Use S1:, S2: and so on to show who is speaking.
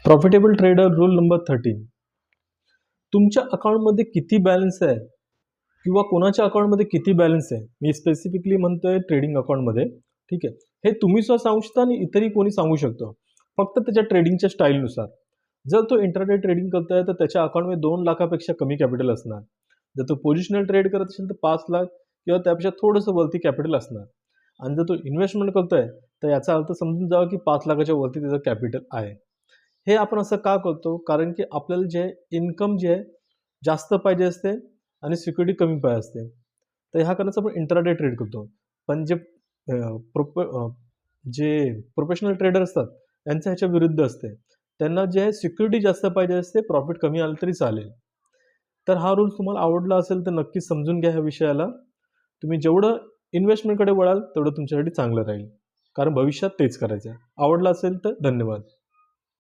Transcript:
S1: Profitable trader rule number 13. तुमच्या अकाउंटमध्ये किती बॅलन्स आहे किंवा कोणाच्या अकाउंटमध्ये किती बॅलन्स आहे, मी स्पेसिफिकली म्हणतोय ट्रेडिंग अकाउंटमध्ये. ठीक आहे, हे तुम्ही स्वतः सांगू शकता आणि इतरही कोणी सांगू शकतो, फक्त त्याच्या ट्रेडिंगच्या स्टाईलनुसार. जर तो इंट्राडे ट्रेडिंग करतोय तर त्याच्या अकाउंटमध्ये 2 लाखापेक्षा कमी कॅपिटल असणार. जर तो पोझिशनल ट्रेड करत असेल तर 5 लाख किंवा त्यापेक्षा थोडंसं वरती कॅपिटल असणार. आणि जर तो इन्व्हेस्टमेंट करतोय तर याचा अर्थ समजून जावा की 5 लाखाच्या वरती त्याचं कॅपिटल आहे. हे आपण असं का करतो? कारण की आपल्याला जे इन्कम जे आहे जास्त पाहिजे असते आणि सिक्युरिटी कमी पाहिजे असते. तर ह्या कारणाचं आपण इंट्राडे ट्रेड करतो. पण जे जे प्रोफेशनल ट्रेडर असतात त्यांच्या ह्याच्या विरुद्ध असते. त्यांना जे आहे सिक्युरिटी जास्त पाहिजे असते, प्रॉफिट कमी आलं तरी चालेल. तर हा रूल तुम्हाला आवडला असेल तर नक्कीच समजून घ्या ह्या विषयाला. तुम्ही जेवढं इन्व्हेस्टमेंटकडे वळाल तेवढं तुमच्यासाठी चांगलं राहील. कारण भविष्यात तेच करायचं आहे. आवडलं असेल तर धन्यवाद.